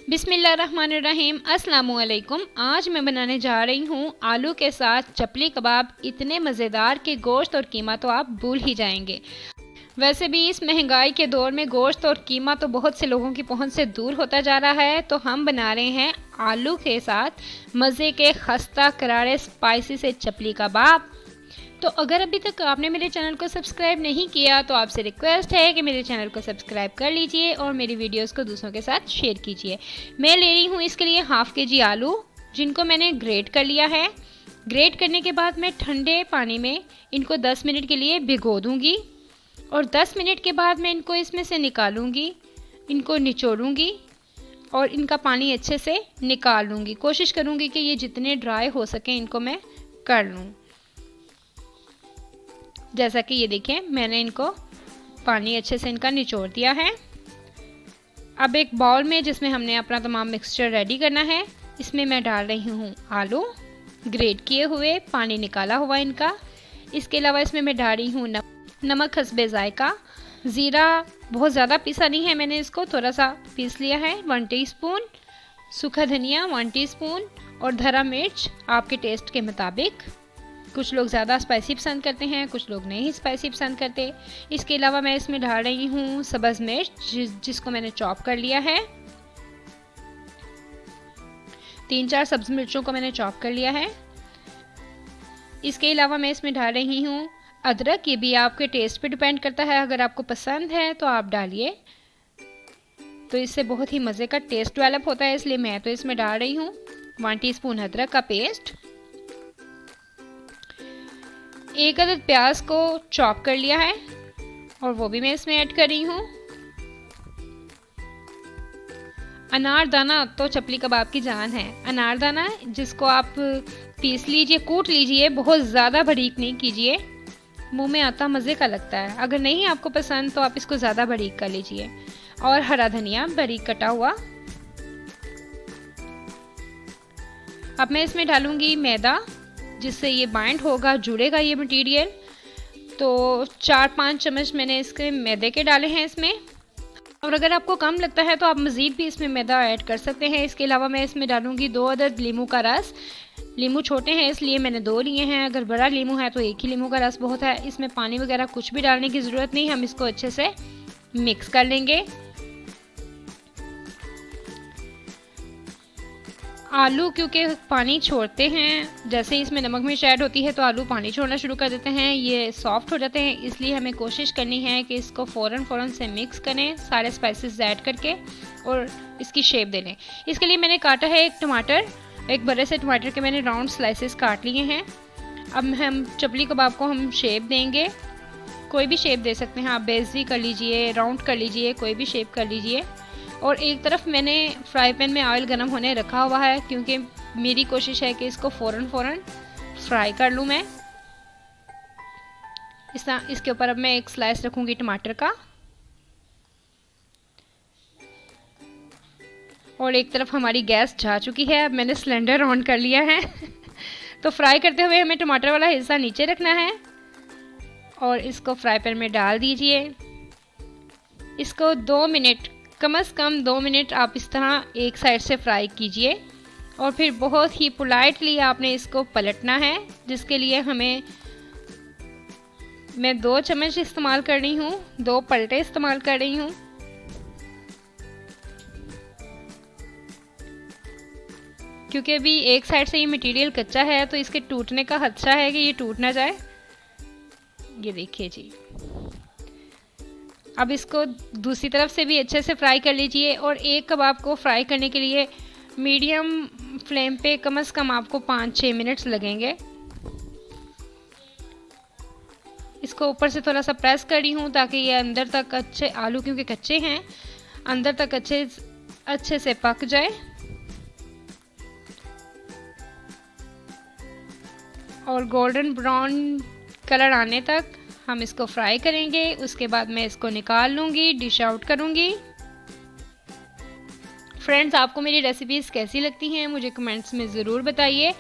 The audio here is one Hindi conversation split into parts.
बिस्मिल्लाहिर्रहमानिर्रहीम अस्सलामुअलैकुम। आज मैं बनाने जा रही हूँ आलू के साथ चपली कबाब। इतने मज़ेदार के गोश्त और कीमा तो आप भूल ही जाएंगे। वैसे भी इस महंगाई के दौर में गोश्त और कीमा तो बहुत से लोगों की पहुंच से दूर होता जा रहा है, तो हम बना रहे हैं आलू के साथ मज़े के खस्ता करारे स्पाइसी से चपली कबाब। तो अगर अभी तक आपने मेरे चैनल को सब्सक्राइब नहीं किया तो आपसे रिक्वेस्ट है कि मेरे चैनल को सब्सक्राइब कर लीजिए और मेरी वीडियोस को दूसरों के साथ शेयर कीजिए। मैं ले रही हूँ इसके लिए हाफ़ kg आलू, जिनको मैंने ग्रेट कर लिया है। ग्रेट करने के बाद मैं ठंडे पानी में इनको 10 मिनट के लिए भिगो दूँगी और 10 मिनट के बाद मैं इनको इसमें से निकालूँगी, इनको निचोड़ूँगी और इनका पानी अच्छे से निकाल लूँगी। कोशिश करूँगी कि ये जितने ड्राई हो सकें इनको मैं कर लूँ। जैसा कि ये देखें, मैंने इनको पानी अच्छे से इनका निचोड़ दिया है। अब एक बाउल में जिसमें हमने अपना तमाम मिक्सचर रेडी करना है, इसमें मैं डाल रही हूँ आलू ग्रेट किए हुए, पानी निकाला हुआ इनका। इसके अलावा इसमें मैं डाल रही हूँ नमक हस्बे ज़ायका। ज़ीरा बहुत ज़्यादा पीसा नहीं है, मैंने इसको थोड़ा सा पीस लिया है। 1 टीस्पून सूखा धनिया, 1 टीस्पून और धरा मिर्च आपके टेस्ट के मुताबिक। कुछ लोग ज़्यादा स्पाइसी पसंद करते हैं, कुछ लोग नहीं स्पाइसी पसंद करते। इसके अलावा मैं इसमें डाल रही हूँ सब्ज़ मिर्च, जिसको मैंने चॉप कर लिया है। 3-4 सब्ज़ मिर्चों को मैंने चॉप कर लिया है। इसके अलावा मैं इसमें डाल रही हूँ अदरक। ये भी आपके टेस्ट पे डिपेंड करता है, अगर आपको पसंद है तो आप डालिए, तो इससे बहुत ही मज़े का टेस्ट डेवलप होता है, इसलिए मैं तो इसमें डाल रही हूँ 1 टीस्पून अदरक का पेस्ट। 1 अदद प्याज को चॉप कर लिया है और वो भी मैं इसमें ऐड कर रही हूँ। अनारदाना तो चपली कबाब की जान है। अनारदाना जिसको आप पीस लीजिए, कूट लीजिए, बहुत ज़्यादा बारीक नहीं कीजिए, मुंह में आता मज़े का लगता है। अगर नहीं आपको पसंद तो आप इसको ज़्यादा बारीक कर लीजिए। और हरा धनिया बारीक कटा हुआ। अब मैं इसमें डालूंगी मैदा, जिससे ये बाइंड होगा, जुड़ेगा ये मटेरियल। तो 4-5 चम्मच मैंने इसके मैदे के डाले हैं इसमें, और अगर आपको कम लगता है तो आप मज़ीद भी इसमें मैदा ऐड कर सकते हैं। इसके अलावा मैं इसमें डालूंगी 2 अदद लीमू का रस। लीमू छोटे हैं इसलिए मैंने 2 लिए हैं, अगर बड़ा लीमू है तो 1 ही लीमू का रस बहुत है। इसमें पानी वगैरह कुछ भी डालने की ज़रूरत नहीं, हम इसको अच्छे से मिक्स कर लेंगे। आलू क्योंकि पानी छोड़ते हैं, जैसे ही इसमें नमक मिर्च ऐड होती है तो आलू पानी छोड़ना शुरू कर देते हैं, ये सॉफ्ट हो जाते हैं, इसलिए हमें कोशिश करनी है कि इसको फ़ौरन से मिक्स करें सारे स्पाइसेस ऐड करके और इसकी शेप दे लें। इसके लिए मैंने काटा है एक टमाटर, एक बड़े से टमाटर के मैंने राउंड स्लाइसेस काट लिए हैं। अब हम चपली कबाब को हम शेप देंगे, कोई भी शेप दे सकते हैं आप, बेज़ी कर लीजिए, राउंड कर लीजिए, कोई भी शेप कर लीजिए। और एक तरफ मैंने फ्राई पैन में ऑयल गर्म होने रखा हुआ है, क्योंकि मेरी कोशिश है कि इसको फ़ौरन फ्राई कर लूँ मैं। इसके ऊपर अब मैं एक स्लाइस रखूँगी टमाटर का, और एक तरफ हमारी गैस जा चुकी है। अब मैंने सिलेंडर ऑन कर लिया है तो फ्राई करते हुए हमें टमाटर वाला हिस्सा नीचे रखना है और इसको फ्राई पैन में डाल दीजिए। इसको 2 मिनट, कम से कम 2 मिनट आप इस तरह एक साइड से फ्राई कीजिए और फिर बहुत ही पोलाइटली आपने इसको पलटना है, जिसके लिए मैं 2 चम्मच इस्तेमाल कर रही हूँ, 2 पलटे इस्तेमाल कर रही हूँ। क्योंकि अभी एक साइड से ये मटेरियल कच्चा है तो इसके टूटने का खदशा है कि ये टूट ना जाए। ये देखिए जी। अब इसको दूसरी तरफ से भी अच्छे से फ्राई कर लीजिए, और एक कबाब को फ्राई करने के लिए मीडियम फ्लेम पे कम से कम आपको 5-6 मिनट्स लगेंगे। इसको ऊपर से थोड़ा सा प्रेस कर रही हूँ ताकि ये अंदर तक अच्छे, आलू क्योंकि कच्चे हैं, अंदर तक अच्छे से पक जाए। और गोल्डन ब्राउन कलर आने तक हम इसको फ्राई करेंगे। उसके बाद मैं इसको निकाल लूँगी, डिश आउट करूँगी। फ्रेंड्स, आपको मेरी रेसिपीज़ कैसी लगती हैं मुझे कमेंट्स में ज़रूर बताइए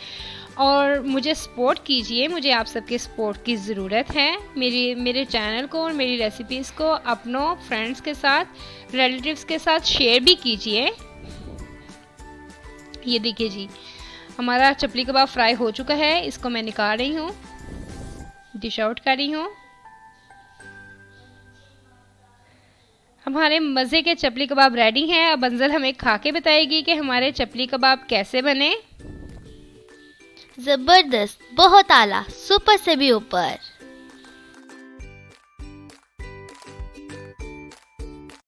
और मुझे सपोर्ट कीजिए। मुझे आप सबके सपोर्ट की ज़रूरत है। मेरे चैनल को और मेरी रेसिपीज़ को अपनों, फ्रेंड्स के साथ, रिलेटिव्स के साथ शेयर भी कीजिए। ये देखिए जी, हमारा चपली कबाब फ्राई हो चुका है। इसको मैं निकाल रही हूँ, डिश आउट कर रही हूँ। हमारे मज़े के चपली कबाब रेडी हैं। अब अंजल हमें खा के बताएगी कि हमारे चपली कबाब कैसे बने। जबरदस्त, बहुत आला, सुपर से भी ऊपर।